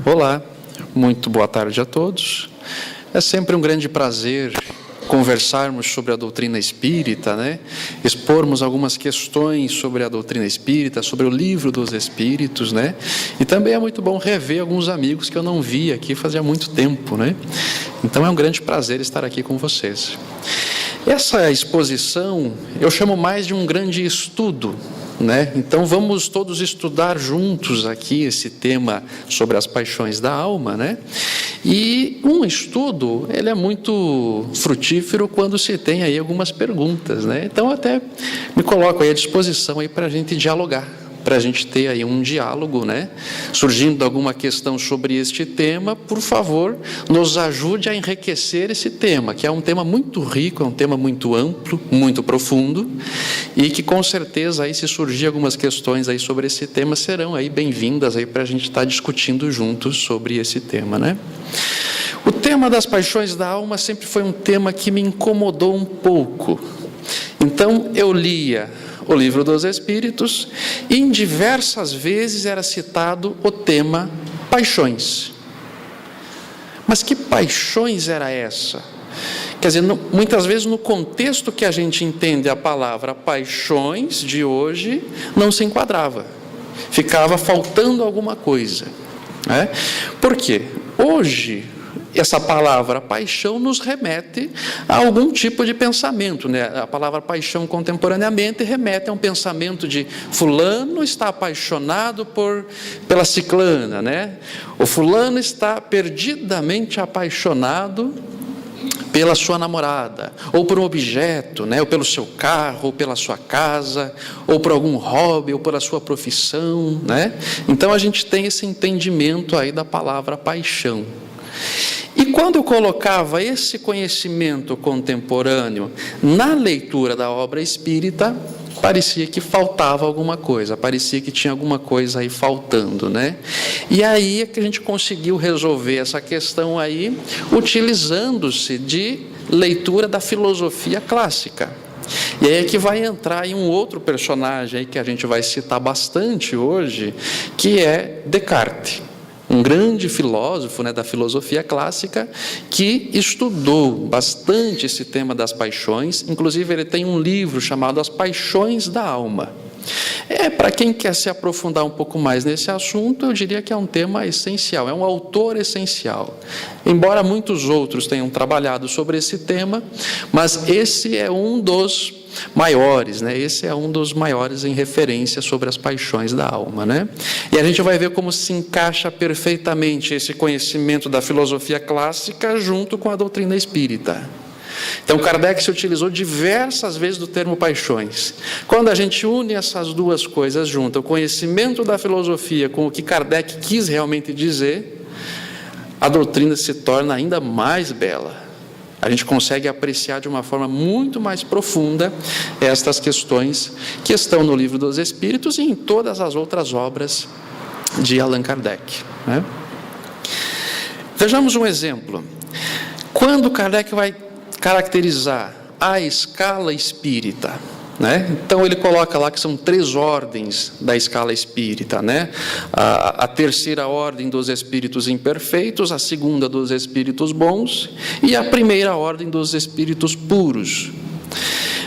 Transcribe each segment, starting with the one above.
Olá, muito boa tarde a todos. É sempre um grande prazer conversarmos sobre a doutrina espírita, né? Expormos algumas questões sobre a doutrina espírita, sobre o livro dos Espíritos, né? E também é muito bom rever alguns amigos que eu não vi aqui fazia muito tempo, né? Então é um grande prazer estar aqui com vocês. Essa exposição eu chamo mais de um grande estudo, né? Então vamos todos estudar juntos aqui esse tema sobre as paixões da alma, né? E um estudo, ele é muito frutífero quando se tem aí algumas perguntas, né? Então até me coloco aí à disposição aí para a gente dialogar, para a gente ter aí um diálogo, né? Surgindo alguma questão sobre este tema, por favor, nos ajude a enriquecer esse tema, que é um tema muito rico, é um tema muito amplo, muito profundo, e que com certeza aí, se surgir algumas questões aí sobre esse tema, serão aí bem-vindas aí para a gente estar discutindo juntos sobre esse tema, né? O tema das paixões da alma sempre foi um tema que me incomodou um pouco. Então eu lia o livro dos Espíritos, e em diversas vezes era citado o tema paixões. Mas que paixões era essa? Quer dizer, muitas vezes no contexto que a gente entende a palavra paixões de hoje, não se enquadrava. Ficava faltando alguma coisa, né? Por quê? Hoje, essa palavra paixão nos remete a algum tipo de pensamento, né? A palavra paixão contemporaneamente remete a um pensamento de fulano está apaixonado pela ciclana, né? O fulano está perdidamente apaixonado pela sua namorada, ou por um objeto, né? Ou pelo seu carro, ou pela sua casa, ou por algum hobby, ou pela sua profissão, né? Então a gente tem esse entendimento aí da palavra paixão. E quando eu colocava esse conhecimento contemporâneo na leitura da obra espírita, parecia que faltava alguma coisa, parecia que tinha alguma coisa aí faltando, né? E aí é que a gente conseguiu resolver essa questão aí, utilizando-se de leitura da filosofia clássica. E aí é que vai entrar em um outro personagem aí que a gente vai citar bastante hoje, que é Descartes. Um grande filósofo, né, da filosofia clássica, que estudou bastante esse tema das paixões. Inclusive ele tem um livro chamado As Paixões da Alma. Para quem quer se aprofundar um pouco mais nesse assunto, eu diria que é um tema essencial, é um autor essencial. Embora muitos outros tenham trabalhado sobre esse tema, mas esse é um dos maiores, né? Esse é um dos maiores em referência sobre as paixões da alma, né? E a gente vai ver como se encaixa perfeitamente esse conhecimento da filosofia clássica junto com a doutrina espírita. Então Kardec se utilizou diversas vezes do termo paixões. Quando a gente une essas duas coisas juntas, o conhecimento da filosofia com o que Kardec quis realmente dizer, a doutrina se torna ainda mais bela. A gente consegue apreciar de uma forma muito mais profunda estas questões que estão no Livro dos Espíritos e em todas as outras obras de Allan Kardec, né? Vejamos um exemplo. Quando Kardec vai caracterizar a escala espírita, né? Então ele coloca lá que são 3 ordens da escala espírita, né? A terceira ordem dos espíritos imperfeitos, a segunda dos espíritos bons e a primeira ordem dos espíritos puros.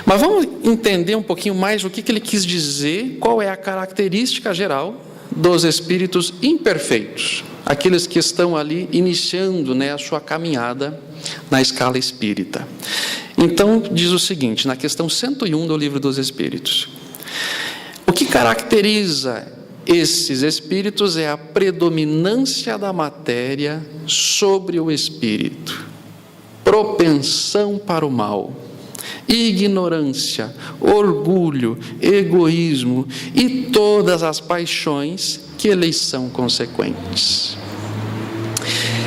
Mas vamos entender um pouquinho mais o que ele quis dizer, qual é a característica geral dos espíritos imperfeitos, aqueles que estão ali iniciando, né, a sua caminhada na escala espírita. Então, diz o seguinte, na questão 101 do Livro dos Espíritos: o que caracteriza esses espíritos é a predominância da matéria sobre o espírito, propensão para o mal, ignorância, orgulho, egoísmo e todas as paixões que lhes são consequentes.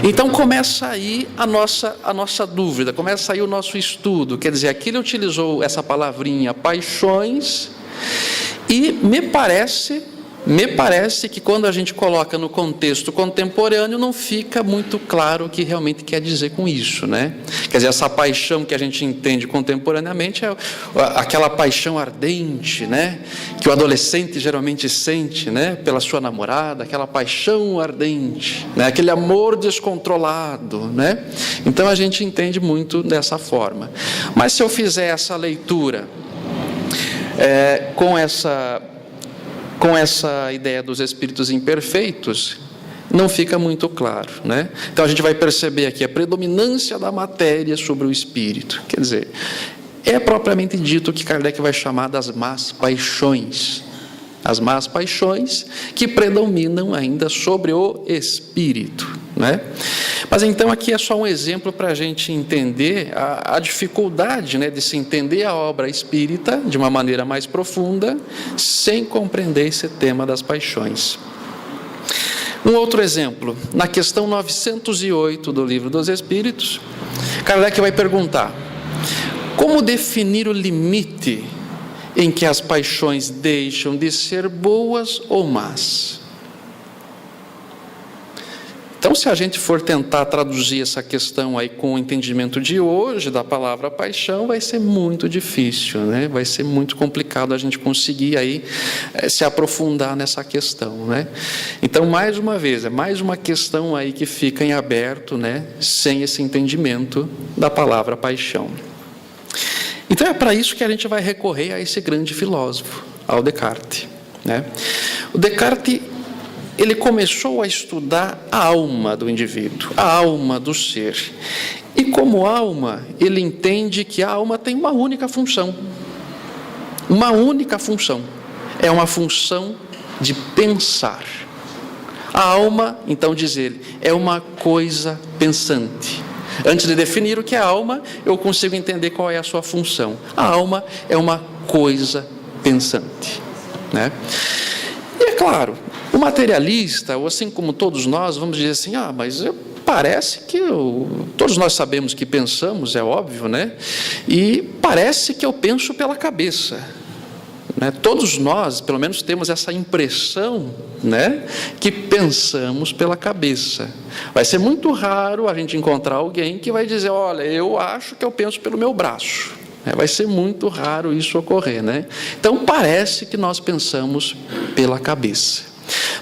Então começa aí a nossa dúvida, começa aí o nosso estudo. Quer dizer, aqui ele utilizou essa palavrinha paixões e me parece, me parece que quando a gente coloca no contexto contemporâneo, não fica muito claro o que realmente quer dizer com isso, né? Quer dizer, essa paixão que a gente entende contemporaneamente é aquela paixão ardente, né? Que o adolescente geralmente sente, né? Pela sua namorada, aquela paixão ardente, né? Aquele amor descontrolado, né? Então a gente entende muito dessa forma. Mas se eu fizer essa leitura com essa ideia dos espíritos imperfeitos, não fica muito claro, né? Então a gente vai perceber aqui a predominância da matéria sobre o espírito. Quer dizer, é propriamente dito o que Kardec vai chamar das más paixões. As más paixões que predominam ainda sobre o espírito, né? Mas então aqui é só um exemplo para a gente entender a dificuldade, né, de se entender a obra espírita de uma maneira mais profunda, sem compreender esse tema das paixões. Um outro exemplo, na questão 908 do Livro dos Espíritos, Kardec vai perguntar: como definir o limite em que as paixões deixam de ser boas ou más? Então, se a gente for tentar traduzir essa questão aí com o entendimento de hoje da palavra paixão, vai ser muito difícil, né? Vai ser muito complicado a gente conseguir aí se aprofundar nessa questão, né? Então, mais uma vez, é mais uma questão aí que fica em aberto, né? Sem esse entendimento da palavra paixão. Então é para isso que a gente vai recorrer a esse grande filósofo, ao Descartes, né? O Descartes, ele começou a estudar a alma do indivíduo, a alma do ser. E como alma, ele entende que a alma tem uma única função. Uma única função. É uma função de pensar. A alma, então diz ele, é uma coisa pensante. Antes de definir o que é alma, eu consigo entender qual é a sua função. A alma é uma coisa pensante, né? E é claro, o materialista, ou assim como todos nós, vamos dizer assim: mas parece que todos nós sabemos que pensamos, é óbvio, né? E parece que eu penso pela cabeça, né? Todos nós, pelo menos, temos essa impressão, né, que pensamos pela cabeça. Vai ser muito raro a gente encontrar alguém que vai dizer: olha, eu acho que eu penso pelo meu braço. Vai ser muito raro isso ocorrer, né? Então parece que nós pensamos pela cabeça.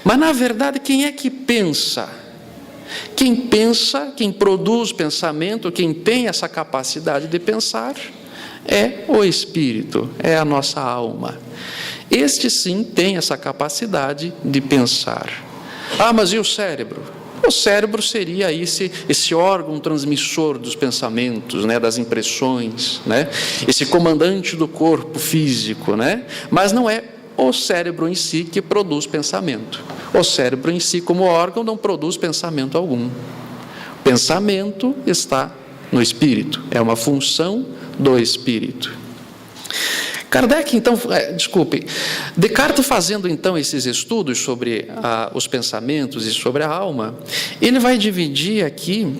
Mas na verdade, quem é que pensa? Quem pensa, quem produz pensamento, quem tem essa capacidade de pensar, é o espírito, é a nossa alma. Este sim tem essa capacidade de pensar. Mas e o cérebro? O cérebro seria esse órgão transmissor dos pensamentos, né, das impressões, né, esse comandante do corpo físico, né? Mas não é o cérebro em si que produz pensamento. O cérebro em si, como órgão, não produz pensamento algum. O pensamento está no espírito, é uma função do espírito. Kardec, então, Descartes, fazendo então esses estudos sobre os pensamentos e sobre a alma, ele vai dividir aqui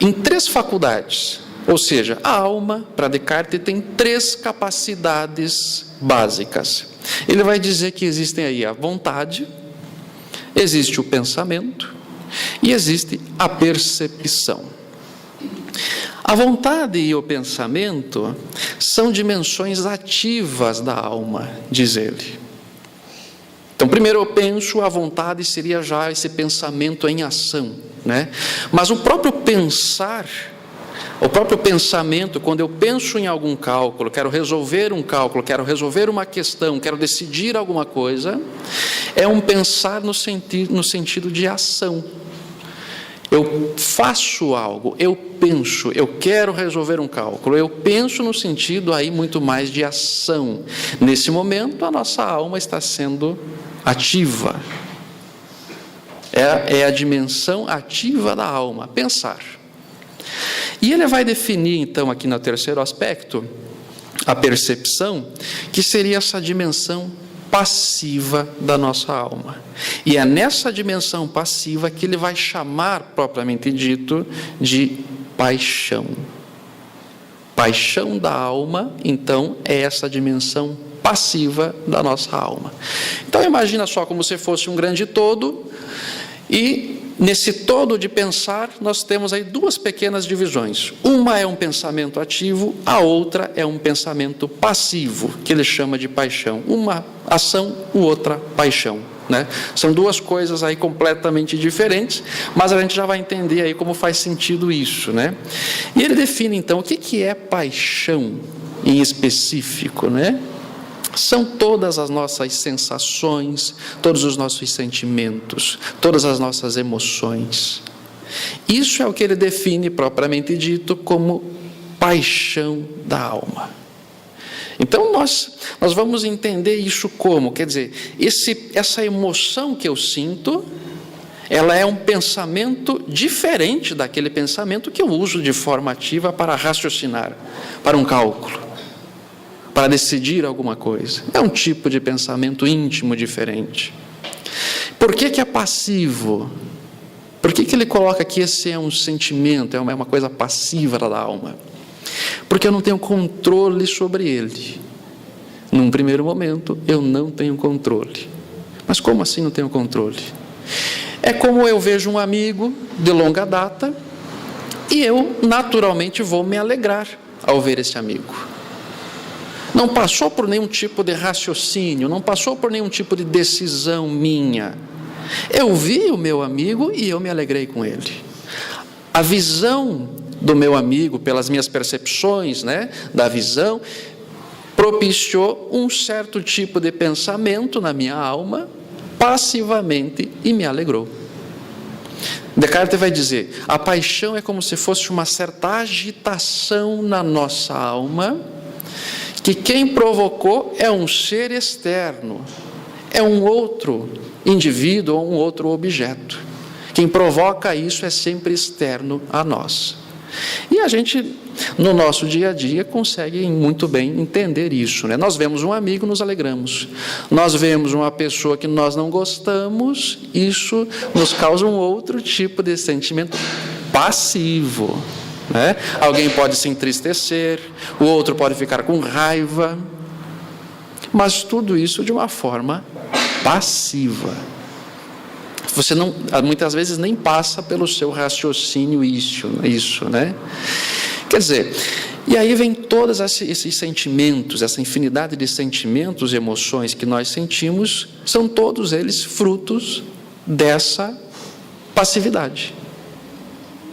em 3 faculdades. Ou seja, a alma, para Descartes, tem 3 capacidades básicas. Ele vai dizer que existem aí a vontade, existe o pensamento e existe a percepção. A vontade e o pensamento são dimensões ativas da alma, diz ele. Então, primeiro eu penso, a vontade seria já esse pensamento em ação, né? Mas o próprio pensar, o próprio pensamento, quando eu penso em algum cálculo, quero resolver um cálculo, quero resolver uma questão, quero decidir alguma coisa, é um pensar no sentido de ação. Eu faço algo, eu penso, eu quero resolver um cálculo, eu penso no sentido aí muito mais de ação. Nesse momento, a nossa alma está sendo ativa. É a dimensão ativa da alma, pensar. E ele vai definir, então, aqui no terceiro aspecto, a percepção, que seria essa dimensão passiva da nossa alma. E é nessa dimensão passiva que ele vai chamar, propriamente dito, de paixão. Paixão da alma, então, é essa dimensão passiva da nossa alma. Então imagina só como se fosse um grande todo, e nesse todo de pensar nós temos aí duas pequenas divisões. Uma é um pensamento ativo, a outra é um pensamento passivo, que ele chama de paixão. Uma ação, outra paixão, né? São duas coisas aí completamente diferentes, mas a gente já vai entender aí como faz sentido isso, né? E ele define então o que é paixão em específico, né? São todas as nossas sensações, todos os nossos sentimentos, todas as nossas emoções. Isso é o que ele define propriamente dito como paixão da alma. Então nós vamos entender isso como, quer dizer, essa emoção que eu sinto, ela é um pensamento diferente daquele pensamento que eu uso de forma ativa para raciocinar, para um cálculo, para decidir alguma coisa. É um tipo de pensamento íntimo diferente. Por que é passivo? Por que ele coloca que esse é um sentimento, é uma coisa passiva da alma? Porque eu não tenho controle sobre ele. Num primeiro momento, eu não tenho controle. Mas como assim não tenho controle? É como eu vejo um amigo de longa data e eu naturalmente vou me alegrar ao ver esse amigo. Não passou por nenhum tipo de raciocínio, não passou por nenhum tipo de decisão minha. Eu vi o meu amigo e eu me alegrei com ele. A visão do meu amigo, pelas minhas percepções, né, da visão, propiciou um certo tipo de pensamento na minha alma, passivamente, e me alegrou. Descartes vai dizer, a paixão é como se fosse uma certa agitação na nossa alma, que quem provocou é um ser externo, é um outro indivíduo ou um outro objeto. Quem provoca isso é sempre externo a nós. E a gente, no nosso dia a dia, consegue muito bem entender isso, né? Nós vemos um amigo, nos alegramos. Nós vemos uma pessoa que nós não gostamos, isso nos causa um outro tipo de sentimento passivo, né? Alguém pode se entristecer, o outro pode ficar com raiva, mas tudo isso de uma forma passiva. Você não, muitas vezes nem passa pelo seu raciocínio isso, né? Quer dizer, e aí vem todos esses sentimentos, essa infinidade de sentimentos e emoções que nós sentimos, são todos eles frutos dessa passividade.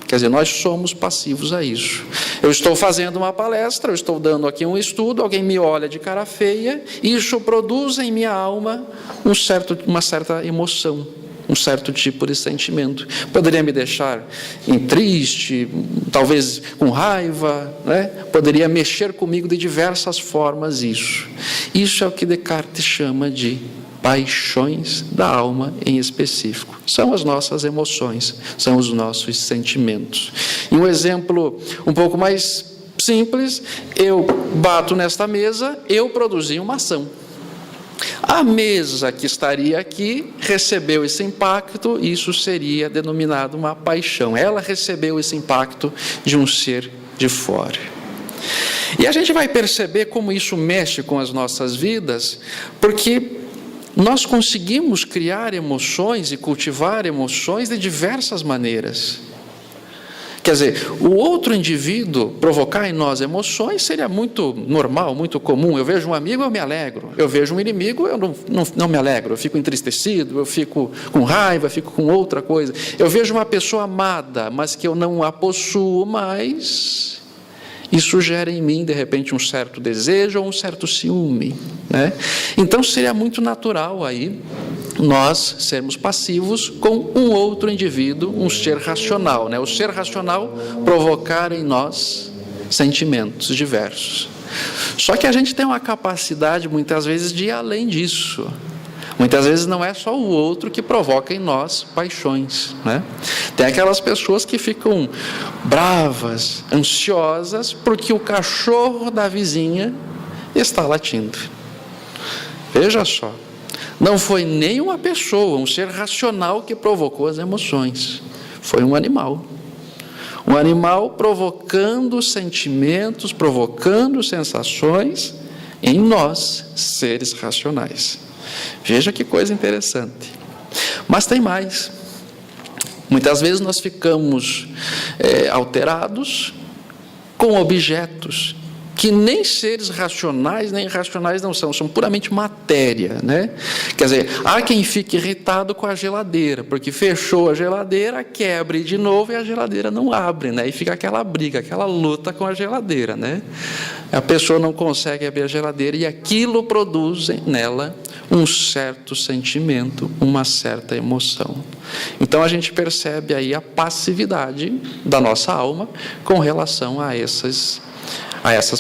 Quer dizer, nós somos passivos a isso. Eu estou fazendo uma palestra, eu estou dando aqui um estudo, alguém me olha de cara feia, e isso produz em minha alma uma certa emoção, um certo tipo de sentimento. Poderia me deixar triste, talvez com raiva, né? Poderia mexer comigo de diversas formas isso. Isso é o que Descartes chama de paixões da alma em específico. São as nossas emoções, são os nossos sentimentos. E um exemplo um pouco mais simples, eu bato nesta mesa, eu produzi uma ação. A mesa que estaria aqui recebeu esse impacto, isso seria denominado uma paixão. Ela recebeu esse impacto de um ser de fora. E a gente vai perceber como isso mexe com as nossas vidas, porque nós conseguimos criar emoções e cultivar emoções de diversas maneiras. Quer dizer, o outro indivíduo provocar em nós emoções seria muito normal, muito comum. Eu vejo um amigo, eu me alegro. Eu vejo um inimigo, eu não me alegro. Eu fico entristecido, eu fico com raiva, fico com outra coisa. Eu vejo uma pessoa amada, mas que eu não a possuo mais. Isso gera em mim, de repente, um certo desejo ou um certo ciúme, né? Então, seria muito natural aí nós sermos passivos com um outro indivíduo, um ser racional, né? O ser racional provocar em nós sentimentos diversos. Só que a gente tem uma capacidade, muitas vezes, de ir além disso. Muitas vezes não é só o outro que provoca em nós paixões, né? Tem aquelas pessoas que ficam bravas, ansiosas, porque o cachorro da vizinha está latindo. Veja só, não foi nem uma pessoa, um ser racional que provocou as emoções, foi um animal. Um animal provocando sentimentos, provocando sensações em nós, seres racionais. Veja que coisa interessante. Mas tem mais. Muitas vezes nós ficamos alterados com objetos que nem seres racionais nem irracionais não são puramente matéria, né? Quer dizer, há quem fique irritado com a geladeira, porque fechou a geladeira, quer abrir de novo e a geladeira não abre, né? E fica aquela briga, aquela luta com a geladeira, né? A pessoa não consegue abrir a geladeira e aquilo produz nela um certo sentimento, uma certa emoção. Então a gente percebe aí a passividade da nossa alma com relação a essas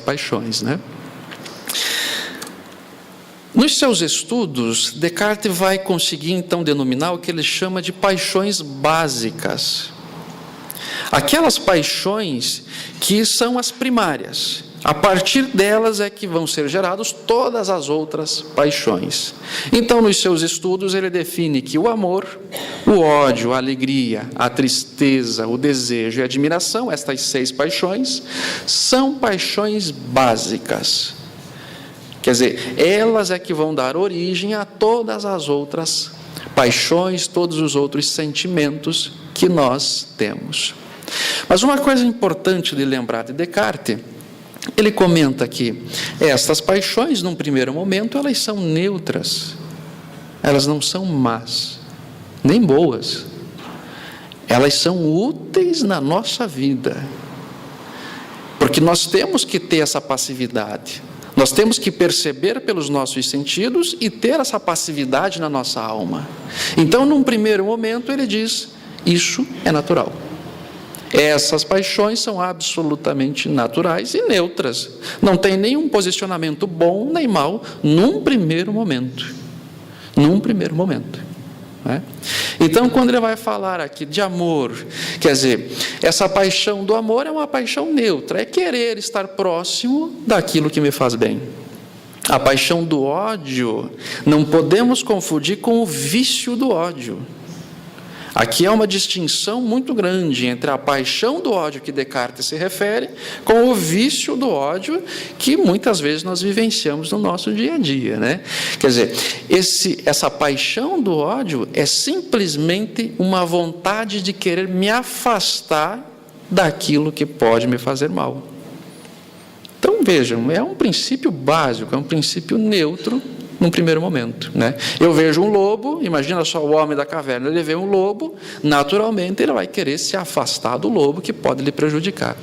paixões, né? Nos seus estudos, Descartes vai conseguir então denominar o que ele chama de paixões básicas. Aquelas paixões que são as primárias. A partir delas é que vão ser geradas todas as outras paixões. Então, nos seus estudos, ele define que o amor, o ódio, a alegria, a tristeza, o desejo e a admiração, estas 6 paixões, são paixões básicas. Quer dizer, elas é que vão dar origem a todas as outras paixões, todos os outros sentimentos que nós temos. Mas uma coisa importante de lembrar de Descartes, ele comenta que estas paixões, num primeiro momento, elas são neutras, elas não são más, nem boas, elas são úteis na nossa vida, porque nós temos que ter essa passividade, nós temos que perceber pelos nossos sentidos e ter essa passividade na nossa alma. Então, num primeiro momento, ele diz, isso é natural. Essas paixões são absolutamente naturais e neutras. Não tem nenhum posicionamento bom nem mal num primeiro momento. Num primeiro momento. Né? Então, quando ele vai falar aqui de amor, quer dizer, essa paixão do amor é uma paixão neutra, é querer estar próximo daquilo que me faz bem. A paixão do ódio, não podemos confundir com o vício do ódio. Aqui há uma distinção muito grande entre a paixão do ódio que Descartes se refere com o vício do ódio que muitas vezes nós vivenciamos no nosso dia a dia, né? Quer dizer, essa paixão do ódio é simplesmente uma vontade de querer me afastar daquilo que pode me fazer mal. Então vejam, é um princípio básico, é um princípio neutro num primeiro momento, né? Eu vejo um lobo, imagina só o homem da caverna, ele vê um lobo, naturalmente ele vai querer se afastar do lobo que pode lhe prejudicar.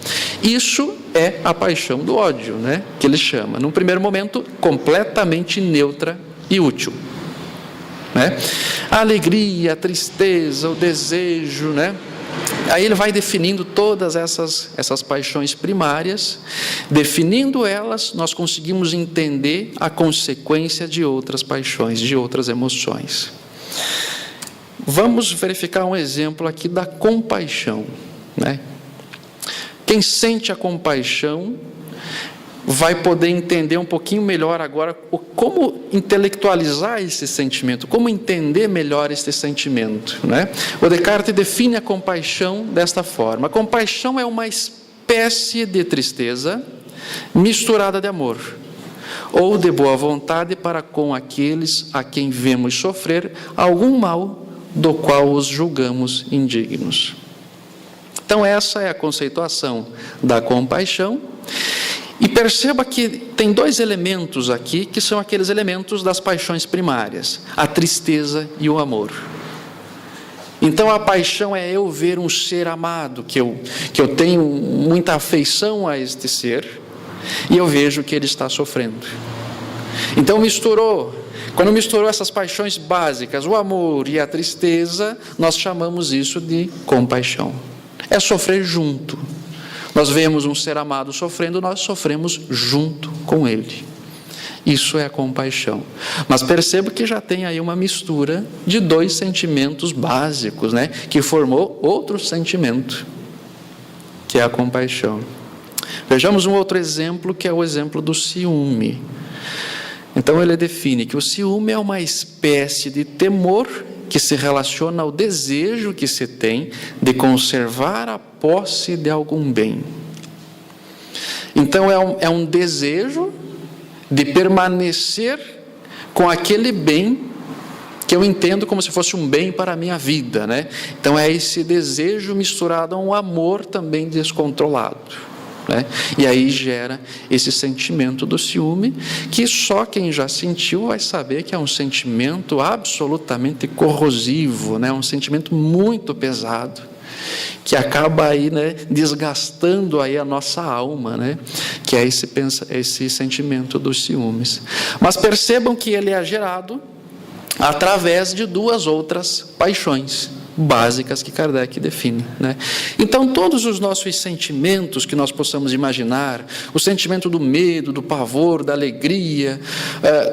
Isso é a paixão do ódio, né? Que ele chama, num primeiro momento, completamente neutra e útil, né? A alegria, a tristeza, o desejo, né? Aí ele vai definindo todas essas paixões primárias. Definindo elas, nós conseguimos entender a consequência de outras paixões, de outras emoções. Vamos verificar um exemplo aqui da compaixão, né? Quem sente a compaixão vai poder entender um pouquinho melhor agora como intelectualizar esse sentimento, como entender melhor esse sentimento, né? O Descartes define a compaixão desta forma: a compaixão é uma espécie de tristeza misturada de amor, ou de boa vontade para com aqueles a quem vemos sofrer algum mal do qual os julgamos indignos. Então essa é a conceituação da compaixão. E perceba que tem 2 elementos aqui, que são aqueles elementos das paixões primárias, a tristeza e o amor. Então a paixão é eu ver um ser amado, que eu tenho muita afeição a este ser, e eu vejo que ele está sofrendo. Então quando misturou essas paixões básicas, o amor e a tristeza, nós chamamos isso de compaixão. É sofrer junto. Nós vemos um ser amado sofrendo, nós sofremos junto com ele. Isso é a compaixão. Mas perceba que já tem aí uma mistura de 2 sentimentos básicos, né? Que formou outro sentimento, que é a compaixão. Vejamos um outro exemplo, que é o exemplo do ciúme. Então ele define que o ciúme é uma espécie de temor que se relaciona ao desejo que se tem de conservar a posse de algum bem. Então é um desejo, de permanecer com aquele bem que eu entendo como se fosse um bem para a minha vida, né? Então é esse desejo misturado a um amor também descontrolado, né? E aí gera esse sentimento do ciúme, que só quem já sentiu vai saber que é um sentimento absolutamente corrosivo, né? Um sentimento muito pesado, que acaba aí, né, desgastando aí a nossa alma, né? Que é esse sentimento dos ciúmes. Mas percebam que ele é gerado através de duas outras paixões básicas que Kardec define, né? Então, todos os nossos sentimentos que nós possamos imaginar, o sentimento do medo, do pavor, da alegria,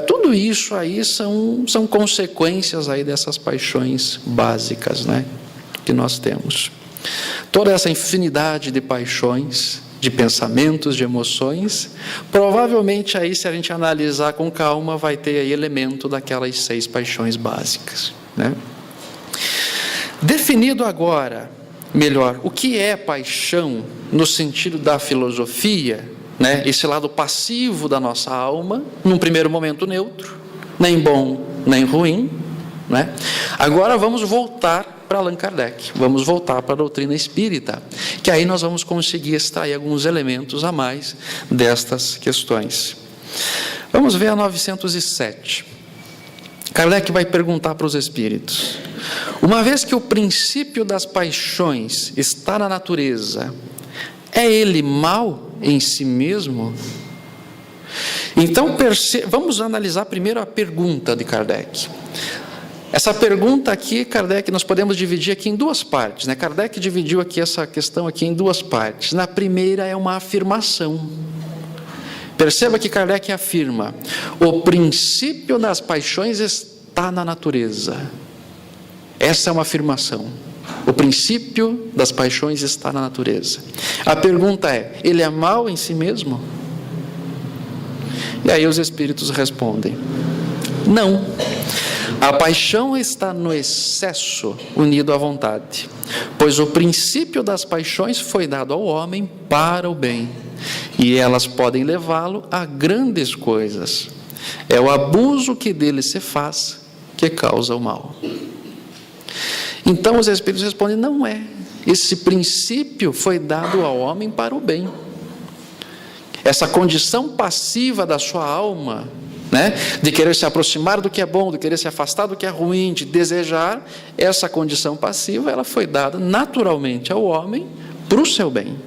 tudo isso aí são consequências aí dessas paixões básicas, né, que nós temos. Toda essa infinidade de paixões, de pensamentos, de emoções, provavelmente aí, se a gente analisar com calma, vai ter aí elemento daquelas 6 paixões básicas, né? Definido agora, melhor, o que é paixão no sentido da filosofia, né? Esse lado passivo da nossa alma, num primeiro momento neutro, nem bom nem ruim, né? Agora vamos voltar para Allan Kardec, vamos voltar para a doutrina espírita, que aí nós vamos conseguir extrair alguns elementos a mais destas questões. Vamos ver a 907. Kardec vai perguntar para os espíritos: uma vez que o princípio das paixões está na natureza, é ele mau em si mesmo? Então, vamos analisar primeiro a pergunta de Kardec. Essa pergunta aqui, Kardec, nós podemos dividir aqui em 2 partes, né? Kardec dividiu aqui essa questão aqui em 2 partes. Na primeira é uma afirmação. Perceba que Kardec afirma: o princípio das paixões está na natureza. Essa é uma afirmação. O princípio das paixões está na natureza. A pergunta é: ele é mau em si mesmo? E aí os espíritos respondem: não. A paixão está no excesso unido à vontade, pois o princípio das paixões foi dado ao homem para o bem, e elas podem levá-lo a grandes coisas. É o abuso que dele se faz que causa o mal. Então os espíritos respondem: não é. Esse princípio foi dado ao homem para o bem. Essa condição passiva da sua alma, né, de querer se aproximar do que é bom, de querer se afastar do que é ruim, de desejar, essa condição passiva, ela foi dada naturalmente ao homem para o seu bem.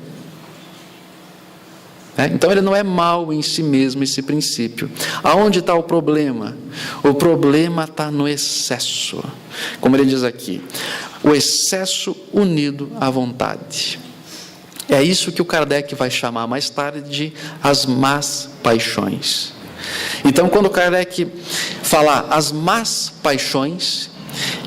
Então ele não é mau em si mesmo, esse princípio. Aonde está o problema? O problema está no excesso. Como ele diz aqui, o excesso unido à vontade. É isso que o Kardec vai chamar mais tarde de as más paixões. Então, quando Kardec fala as más paixões,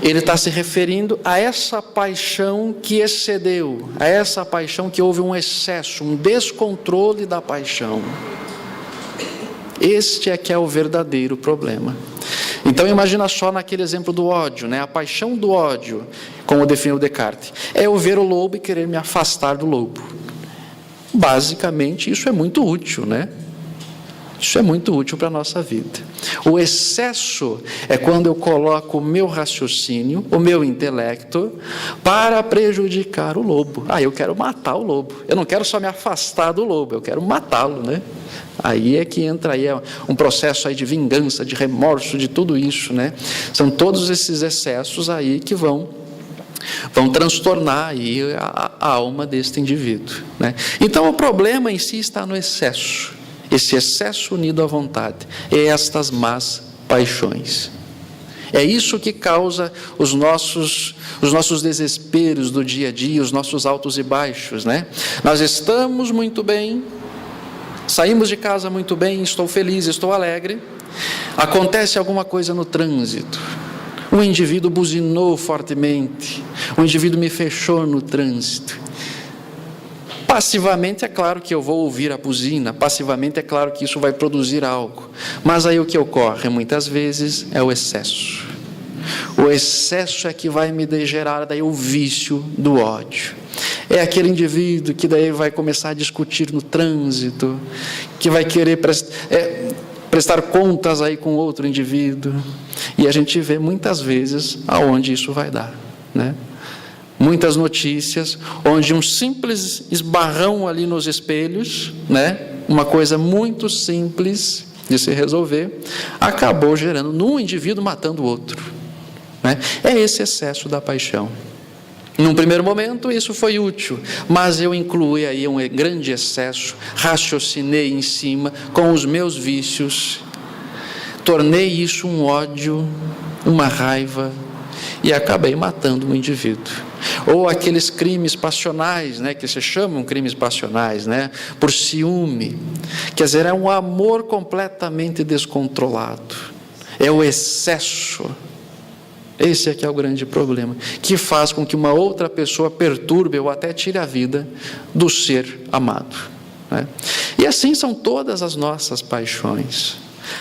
ele está se referindo a essa paixão que excedeu, a essa paixão que houve um excesso, um descontrole da paixão. Este é que é o verdadeiro problema. Então imagina só naquele exemplo do ódio, né? A paixão do ódio, como definiu Descartes, é eu ver o lobo e querer me afastar do lobo. Basicamente isso é muito útil, né? Isso é muito útil para a nossa vida. O excesso é quando eu coloco o meu raciocínio, o meu intelecto, para prejudicar o lobo. Eu quero matar o lobo. Eu não quero só me afastar do lobo, eu quero matá-lo, né? Aí é que entra aí um processo aí de vingança, de remorso, de tudo isso, né? São todos esses excessos aí que vão transtornar aí a alma deste indivíduo, né? Então o problema em si está no excesso. Esse excesso unido à vontade, é estas más paixões. É isso que causa os nossos desesperos do dia a dia, os nossos altos e baixos, né? Nós estamos muito bem, saímos de casa muito bem, estou feliz, estou alegre, acontece alguma coisa no trânsito, um indivíduo buzinou fortemente, um indivíduo me fechou no trânsito. Passivamente é claro que eu vou ouvir a buzina, passivamente é claro que isso vai produzir algo, mas aí o que ocorre muitas vezes é o excesso. O excesso é que vai me gerar daí o vício do ódio. É aquele indivíduo que daí vai começar a discutir no trânsito, que vai querer prestar contas aí com outro indivíduo. E a gente vê muitas vezes aonde isso vai dar, né? Muitas notícias onde um simples esbarrão ali nos espelhos, né? Uma coisa muito simples de se resolver, acabou gerando num indivíduo matando o outro, né? É esse excesso da paixão. Num primeiro momento isso foi útil, mas eu incluí aí um grande excesso, raciocinei em cima com os meus vícios, tornei isso um ódio, uma raiva, e acabei matando um indivíduo. Ou aqueles crimes passionais, né, que se chamam crimes passionais, né, por ciúme. Quer dizer, é um amor completamente descontrolado, é o excesso. Esse aqui é o grande problema, que faz com que uma outra pessoa perturbe ou até tire a vida do ser amado, né? E assim são todas as nossas paixões.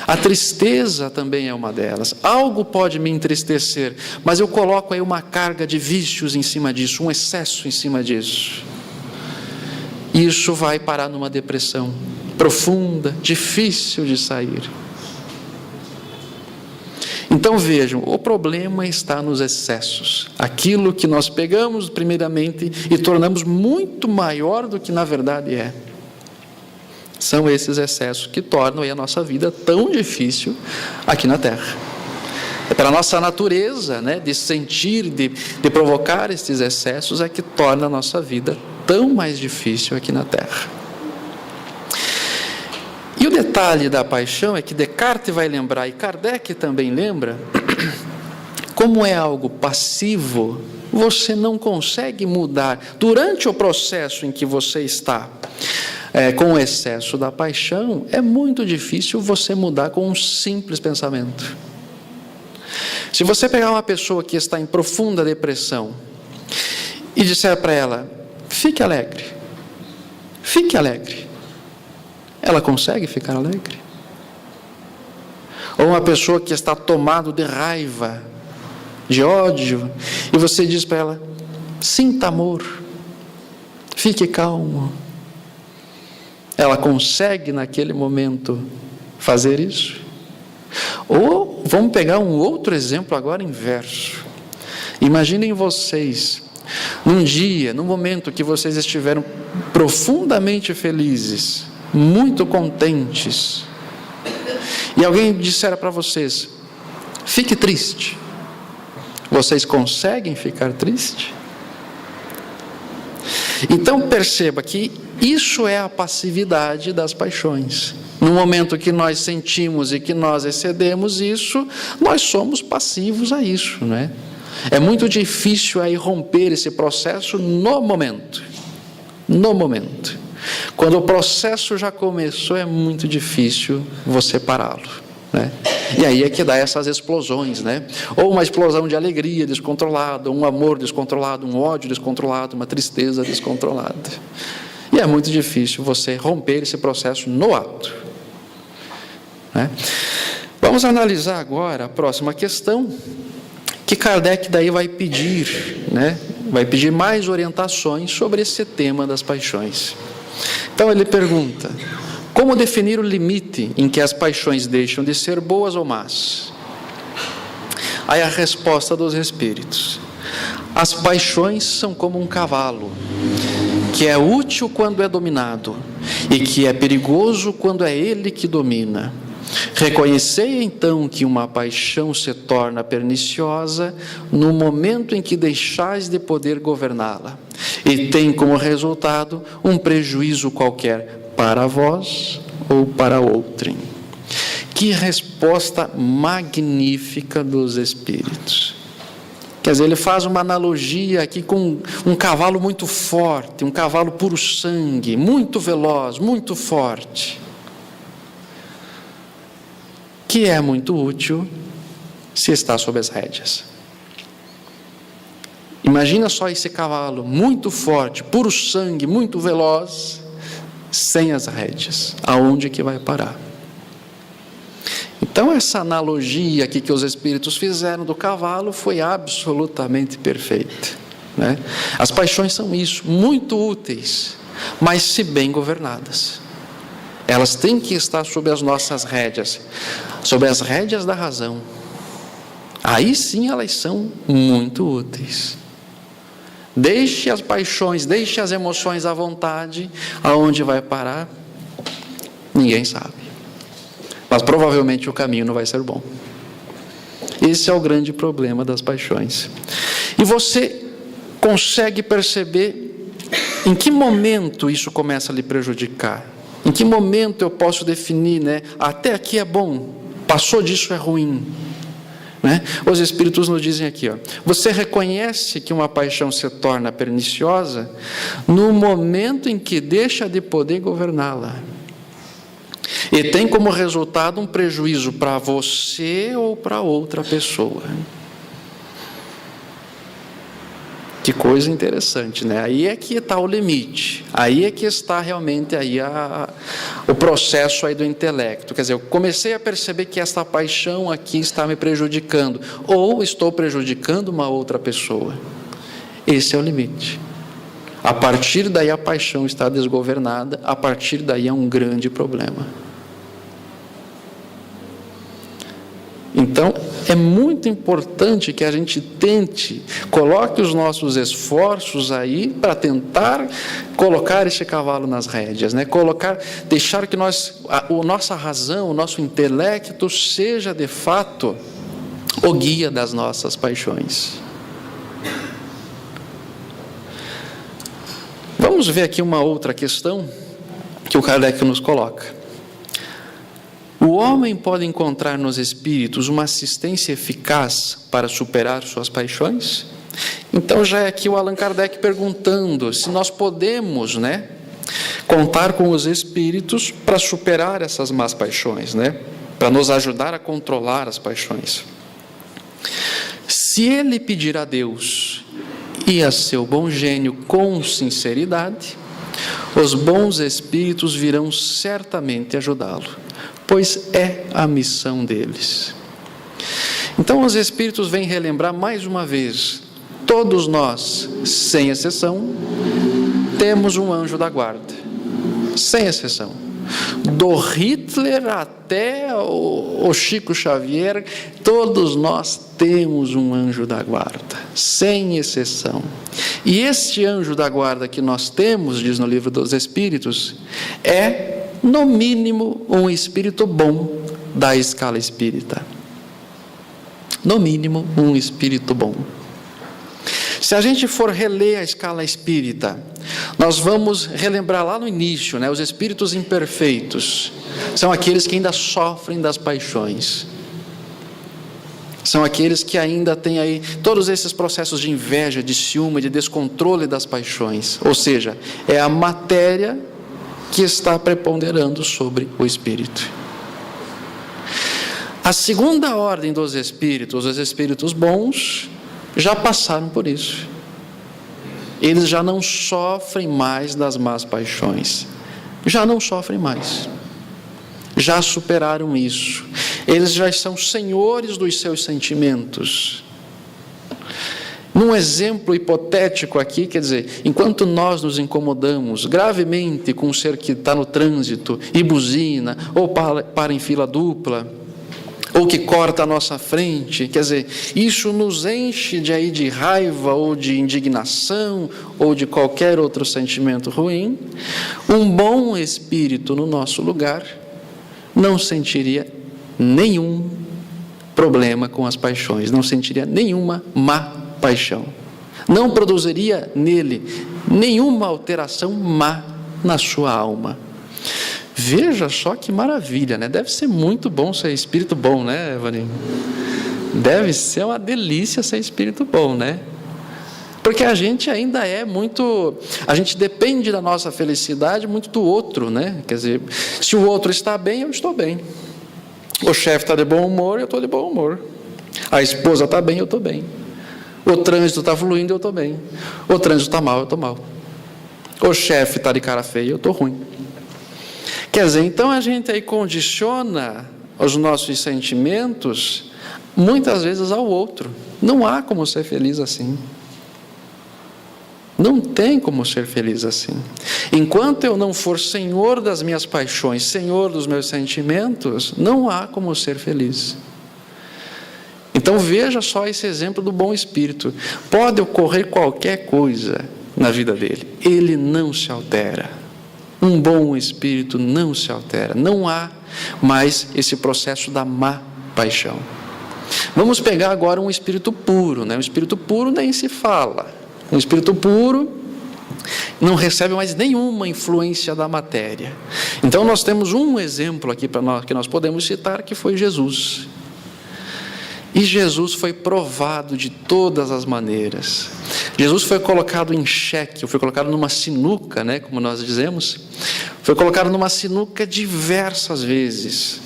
A tristeza também é uma delas. Algo pode me entristecer, mas eu coloco aí uma carga de vícios em cima disso, um excesso em cima disso. Isso vai parar numa depressão profunda, difícil de sair. Então vejam, o problema está nos excessos. Aquilo que nós pegamos primeiramente e tornamos muito maior do que na verdade é. São esses excessos que tornam a nossa vida tão difícil aqui na Terra. É pela nossa natureza, né, de sentir, de provocar esses excessos, é que torna a nossa vida tão mais difícil aqui na Terra. E o detalhe da paixão é que Descartes vai lembrar, e Kardec também lembra, como é algo passivo, você não consegue mudar. Durante o processo em que você está com o excesso da paixão, é muito difícil você mudar com um simples pensamento. Se você pegar uma pessoa que está em profunda depressão e disser para ela, fique alegre, ela consegue ficar alegre? Ou uma pessoa que está tomada de raiva, de ódio, e você diz para ela, sinta amor, fique calmo, ela consegue naquele momento fazer isso? Ou vamos pegar um outro exemplo agora inverso. Imaginem vocês, num dia, num momento que vocês estiveram profundamente felizes, muito contentes, e alguém dissera para vocês, fique triste. Vocês conseguem ficar triste? Então perceba que isso é a passividade das paixões. No momento que nós sentimos e que nós excedemos isso, nós somos passivos a isso, não é? É muito difícil aí romper esse processo no momento. No momento. Quando o processo já começou, é muito difícil você pará-lo, né? E aí é que dá essas explosões, né? Ou uma explosão de alegria descontrolada, um amor descontrolado, um ódio descontrolado, uma tristeza descontrolada. E é muito difícil você romper esse processo no ato, né? Vamos analisar agora a próxima questão, que Kardec daí vai pedir, né? Vai pedir mais orientações sobre esse tema das paixões. Então ele pergunta, como definir o limite em que as paixões deixam de ser boas ou más? Aí a resposta dos espíritos, as paixões são como um cavalo, que é útil quando é dominado, e que é perigoso quando é ele que domina. Reconhecei então que uma paixão se torna perniciosa no momento em que deixais de poder governá-la, e tem como resultado um prejuízo qualquer para vós ou para outrem. Que resposta magnífica dos espíritos! Quer dizer, ele faz uma analogia aqui com um cavalo muito forte, um cavalo puro sangue, muito veloz, muito forte, que é muito útil se está sob as rédeas. Imagina só esse cavalo muito forte, puro sangue, muito veloz, sem as rédeas. Aonde que vai parar? Então essa analogia aqui que os espíritos fizeram do cavalo foi absolutamente perfeita, né? As paixões são isso, muito úteis, mas se bem governadas. Elas têm que estar sob as nossas rédeas, sob as rédeas da razão. Aí sim elas são muito úteis. Deixe as paixões, deixe as emoções à vontade. Aonde vai parar? Ninguém sabe. Mas provavelmente o caminho não vai ser bom. Esse é o grande problema das paixões. E você consegue perceber em que momento isso começa a lhe prejudicar? Em que momento eu posso definir, né? Até aqui é bom, passou disso é ruim. Né? Os Espíritos nos dizem aqui, ó, você reconhece que uma paixão se torna perniciosa no momento em que deixa de poder governá-la. E tem como resultado um prejuízo para você ou para outra pessoa. Que coisa interessante, né? Aí é que está o limite. Aí é que está realmente aí o processo aí do intelecto. Quer dizer, eu comecei a perceber que esta paixão aqui está me prejudicando. Ou estou prejudicando uma outra pessoa. Esse é o limite. A partir daí a paixão está desgovernada. A partir daí é um grande problema. Então, é muito importante que a gente coloque os nossos esforços aí para tentar colocar esse cavalo nas rédeas, né? Deixar que a nossa razão, o nosso intelecto seja de fato o guia das nossas paixões. Vamos ver aqui uma outra questão que o Kardec nos coloca. O homem pode encontrar nos espíritos uma assistência eficaz para superar suas paixões? Então já é aqui o Allan Kardec perguntando se nós podemos, né, contar com os espíritos para superar essas más paixões, né, para nos ajudar a controlar as paixões. Se ele pedir a Deus e a seu bom gênio com sinceridade, os bons espíritos virão certamente ajudá-lo, pois é a missão deles. Então os espíritos vêm relembrar mais uma vez, todos nós, sem exceção, temos um anjo da guarda, sem exceção. Do Hitler até o Chico Xavier, todos nós temos um anjo da guarda, sem exceção. E este anjo da guarda que nós temos, diz no Livro dos Espíritos, é, no mínimo, um espírito bom da escala espírita. No mínimo, um espírito bom. Se a gente for reler a escala espírita, nós vamos relembrar lá no início, né, os espíritos imperfeitos são aqueles que ainda sofrem das paixões. São aqueles que ainda têm aí todos esses processos de inveja, de ciúme, de descontrole das paixões. Ou seja, é a matéria que está preponderando sobre o espírito. A segunda ordem dos espíritos, os espíritos bons, já passaram por isso. Eles já não sofrem mais das más paixões. Já não sofrem mais. Já superaram isso. Eles já são senhores dos seus sentimentos. Num exemplo hipotético aqui, quer dizer, enquanto nós nos incomodamos gravemente com um ser que está no trânsito e buzina, ou para em fila dupla, ou que corta a nossa frente, quer dizer, isso nos enche de raiva, ou de indignação, ou de qualquer outro sentimento ruim. Um bom espírito no nosso lugar não sentiria nenhum problema com as paixões, não sentiria nenhuma má paixão, não produziria nele nenhuma alteração má na sua alma. Veja só que maravilha, né? Deve ser muito bom ser espírito bom, né, Evaninho? Deve ser uma delícia ser espírito bom, né? Porque a gente ainda é muito... A gente depende da nossa felicidade muito do outro, né? Quer dizer, se o outro está bem, eu estou bem. O chefe está de bom humor, eu estou de bom humor. A esposa está bem, eu estou bem. O trânsito está fluindo, eu estou bem. O trânsito está mal, eu estou mal. O chefe está de cara feia, eu estou ruim. Quer dizer, então a gente aí condiciona os nossos sentimentos muitas vezes ao outro. Não há como ser feliz assim. Não tem como ser feliz assim. Enquanto eu não for senhor das minhas paixões, senhor dos meus sentimentos, não há como ser feliz. Então veja só esse exemplo do bom espírito. Pode ocorrer qualquer coisa na vida dele, ele não se altera. Um bom espírito não se altera. Não há mais esse processo da má paixão. Vamos pegar agora um espírito puro, né? Um espírito puro nem se fala. Um espírito puro não recebe mais nenhuma influência da matéria. Então nós temos um exemplo aqui para nós, que nós podemos citar, que foi Jesus. E Jesus foi provado de todas as maneiras. Jesus foi colocado em xeque, foi colocado numa sinuca, né, como nós dizemos. Foi colocado numa sinuca diversas vezes.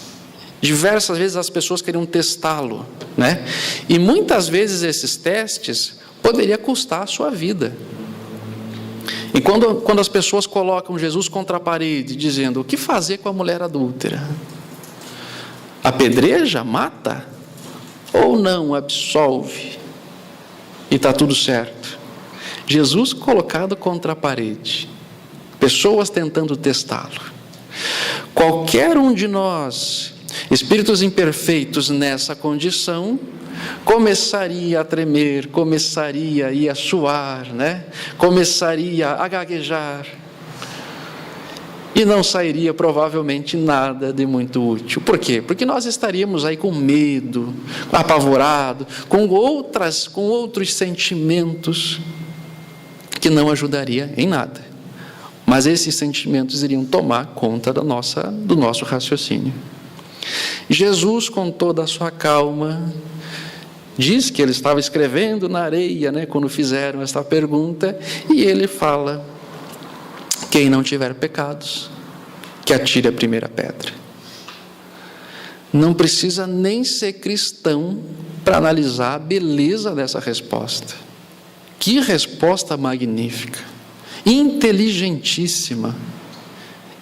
Diversas vezes as pessoas queriam testá-lo, né? E muitas vezes esses testes poderia custar a sua vida. E quando as pessoas colocam Jesus contra a parede, dizendo: o que fazer com a mulher adúltera? Apedreja? Mata? Ou não, absolve? E está tudo certo. Jesus colocado contra a parede, pessoas tentando testá-lo. Qualquer um de nós, espíritos imperfeitos nessa condição, começaria a tremer, começaria a suar, né? Começaria a gaguejar, e não sairia provavelmente nada de muito útil. Por quê? Porque nós estaríamos aí com medo, apavorado, com outros sentimentos que não ajudaria em nada. Mas esses sentimentos iriam tomar conta do nosso raciocínio. Jesus, com toda a sua calma, diz que ele estava escrevendo na areia, né, quando fizeram esta pergunta, e ele fala: quem não tiver pecados, que atire a primeira pedra. Não precisa nem ser cristão para analisar a beleza dessa resposta. Que resposta magnífica, inteligentíssima,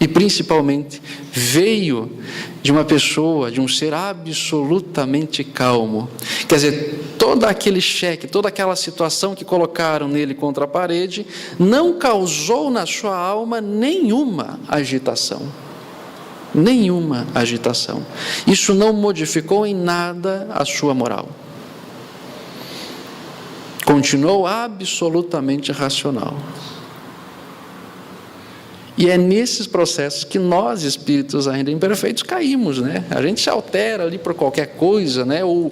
e principalmente veio de uma pessoa, de um ser absolutamente calmo. Quer dizer, todo aquele cheque, toda aquela situação que colocaram nele contra a parede, não causou na sua alma nenhuma agitação. Nenhuma agitação. Isso não modificou em nada a sua moral. Continuou absolutamente racional. E é nesses processos que nós, espíritos ainda imperfeitos, caímos, né? A gente se altera ali por qualquer coisa, né? Ou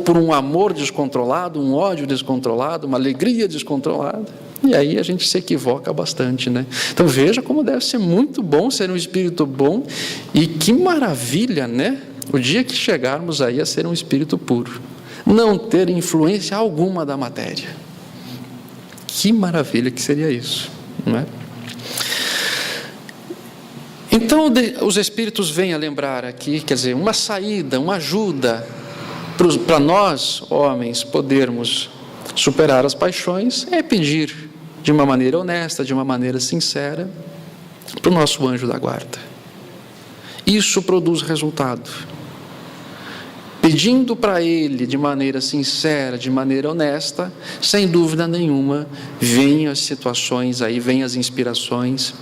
por um amor descontrolado, um ódio descontrolado, uma alegria descontrolada. E aí a gente se equivoca bastante, né? Então veja como deve ser muito bom ser um espírito bom, e que maravilha, né? O dia que chegarmos aí a ser um espírito puro, não ter influência alguma da matéria. Que maravilha que seria isso, não é? Então, os Espíritos vêm a lembrar aqui, quer dizer, uma saída, uma ajuda para nós, homens, podermos superar as paixões, é pedir de uma maneira honesta, de uma maneira sincera, para o nosso anjo da guarda. Isso produz resultado. Pedindo para ele de maneira sincera, de maneira honesta, sem dúvida nenhuma, vêm as situações aí, vêm as inspirações,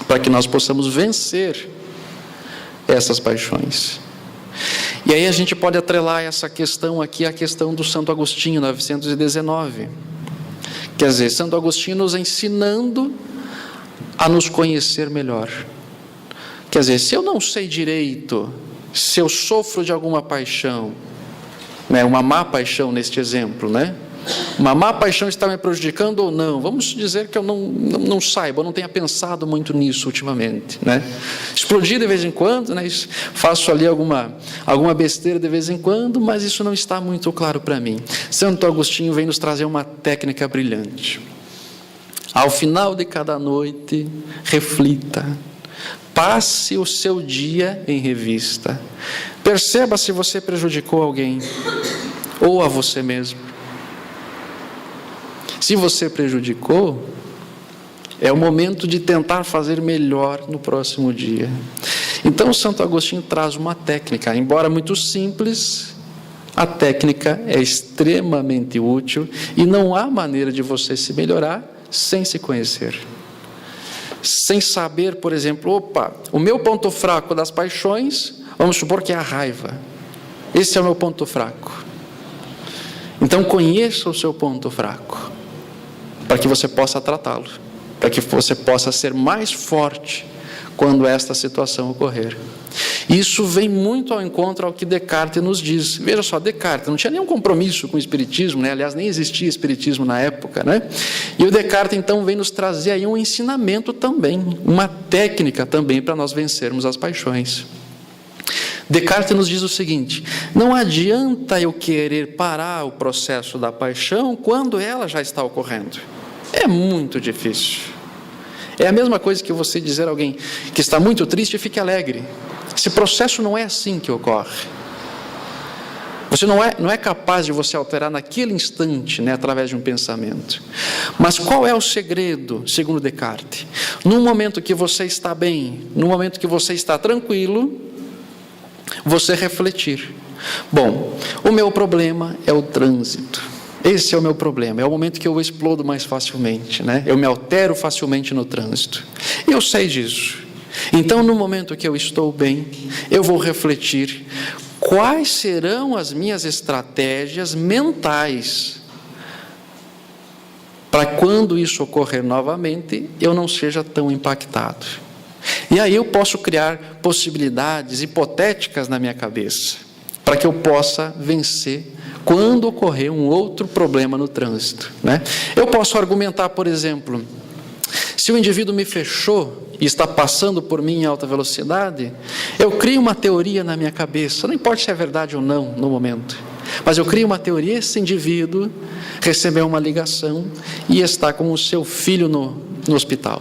para que nós possamos vencer essas paixões. E aí a gente pode atrelar essa questão aqui à questão do Santo Agostinho, 919. Quer dizer, Santo Agostinho nos ensinando a nos conhecer melhor. Quer dizer, se eu não sei direito, se eu sofro de alguma paixão, né, uma má paixão neste exemplo, né? Uma má paixão está me prejudicando ou não? Vamos dizer que eu não saiba, eu não tenha pensado muito nisso ultimamente, né? Explodir de vez em quando, né? Faço ali alguma besteira de vez em quando, mas isso não está muito claro para mim. Santo Agostinho vem nos trazer uma técnica brilhante. Ao final de cada noite, reflita. Passe o seu dia em revista. Perceba se você prejudicou alguém ou a você mesmo. Se você prejudicou, é o momento de tentar fazer melhor no próximo dia. Então, Santo Agostinho traz uma técnica, embora muito simples, a técnica é extremamente útil e não há maneira de você se melhorar sem se conhecer. Sem saber, por exemplo, o meu ponto fraco das paixões, vamos supor que é a raiva. Esse é o meu ponto fraco. Então conheça o seu ponto fraco, para que você possa tratá-lo, para que você possa ser mais forte quando esta situação ocorrer. Isso vem muito ao encontro ao que Descartes nos diz. Veja só, Descartes não tinha nenhum compromisso com o Espiritismo, né? Aliás, nem existia Espiritismo na época, né? E o Descartes, então, vem nos trazer aí um ensinamento também, uma técnica também para nós vencermos as paixões. Descartes nos diz o seguinte: não adianta eu querer parar o processo da paixão quando ela já está ocorrendo. É muito difícil. É a mesma coisa que você dizer a alguém que está muito triste e fique alegre. Esse processo não é assim que ocorre. Você não é capaz de você alterar naquele instante, né, através de um pensamento. Mas qual é o segredo, segundo Descartes? No momento que você está bem, no momento que você está tranquilo, você refletir. Bom, o meu problema é o trânsito. Esse é o meu problema, é o momento que eu explodo mais facilmente, né? Eu me altero facilmente no trânsito. Eu sei disso. Então, no momento que eu estou bem, eu vou refletir quais serão as minhas estratégias mentais para quando isso ocorrer novamente, eu não seja tão impactado. E aí eu posso criar possibilidades hipotéticas na minha cabeça, para que eu possa vencer quando ocorrer um outro problema no trânsito, né? Eu posso argumentar, por exemplo, se o indivíduo me fechou e está passando por mim em alta velocidade, eu crio uma teoria na minha cabeça, não importa se é verdade ou não no momento, mas eu crio uma teoria: esse indivíduo recebeu uma ligação e está com o seu filho no hospital.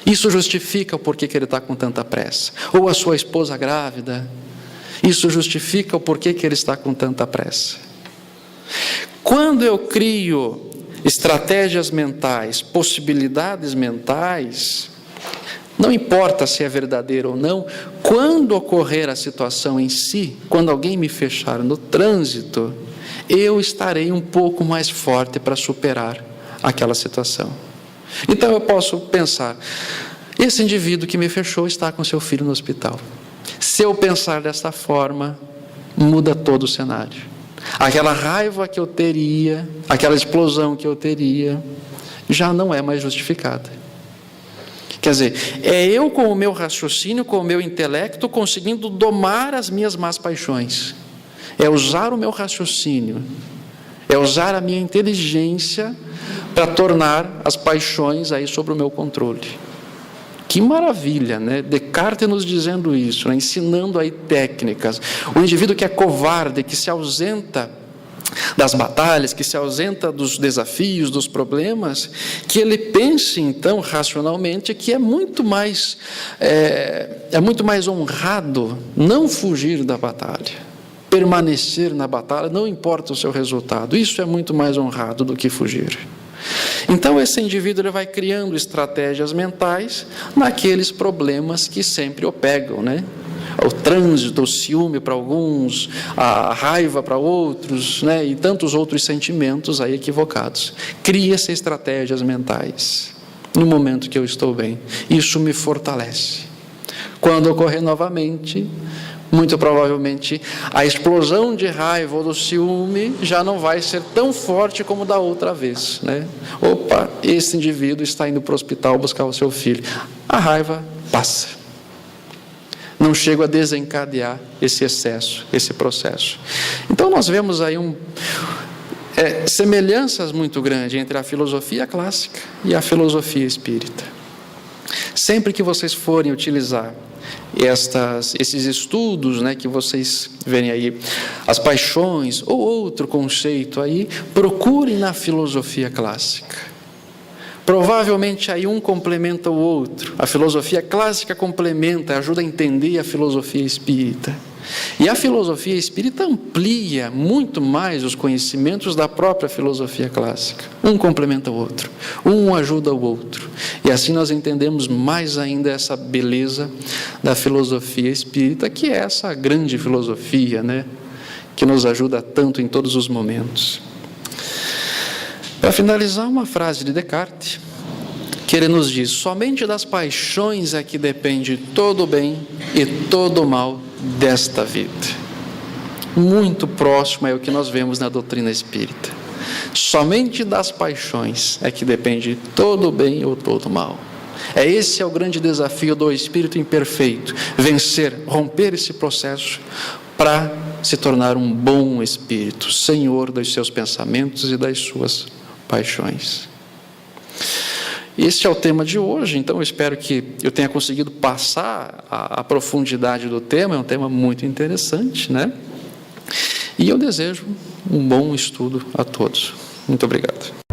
Isso justifica o porquê que ele está com tanta pressa. Ou a sua esposa grávida. Isso justifica o porquê que ele está com tanta pressa. Quando eu crio estratégias mentais, possibilidades mentais, não importa se é verdadeiro ou não, quando ocorrer a situação em si, quando alguém me fechar no trânsito, eu estarei um pouco mais forte para superar aquela situação. Então eu posso pensar: esse indivíduo que me fechou está com seu filho no hospital. Se eu pensar dessa forma, muda todo o cenário. Aquela raiva que eu teria, aquela explosão que eu teria, já não é mais justificada. Quer dizer, é eu com o meu raciocínio, com o meu intelecto, conseguindo domar as minhas más paixões. É usar o meu raciocínio, é usar a minha inteligência para tornar as paixões aí sob o meu controle. Que maravilha, né? Descartes nos dizendo isso, né? Ensinando aí técnicas. O indivíduo que é covarde, que se ausenta das batalhas, que se ausenta dos desafios, dos problemas, que ele pense então racionalmente que é muito mais honrado não fugir da batalha, permanecer na batalha, não importa o seu resultado. Isso é muito mais honrado do que fugir. Então esse indivíduo ele vai criando estratégias mentais naqueles problemas que sempre o pegam, né? O trânsito, o ciúme para alguns, a raiva para outros, né? E tantos outros sentimentos aí equivocados. Cria-se estratégias mentais no momento que eu estou bem. Isso me fortalece. Quando ocorrer novamente, muito provavelmente a explosão de raiva ou do ciúme já não vai ser tão forte como da outra vez, né? Esse indivíduo está indo para o hospital buscar o seu filho. A raiva passa. Não chego a desencadear esse excesso, esse processo. Então nós vemos aí semelhanças muito grandes entre a filosofia clássica e a filosofia espírita. Sempre que vocês forem utilizar esses estudos, né, que vocês verem aí, as paixões ou outro conceito aí, procurem na filosofia clássica. Provavelmente aí um complementa o outro. A filosofia clássica complementa, ajuda a entender a filosofia espírita. E a filosofia espírita amplia muito mais os conhecimentos da própria filosofia clássica. Um complementa o outro, um ajuda o outro. E assim nós entendemos mais ainda essa beleza da filosofia espírita, que é essa grande filosofia, né, que nos ajuda tanto em todos os momentos. Para finalizar, uma frase de Descartes, que ele nos diz: somente das paixões é que depende todo o bem e todo o mal desta vida. Muito próximo é o que nós vemos na doutrina espírita. Somente das paixões é que depende todo o bem ou todo o mal. Esse é o grande desafio do espírito imperfeito: vencer, romper esse processo para se tornar um bom espírito, senhor dos seus pensamentos e das suas paixões. Este é o tema de hoje, então eu espero que eu tenha conseguido passar a profundidade do tema. É um tema muito interessante, né? E eu desejo um bom estudo a todos. Muito obrigado.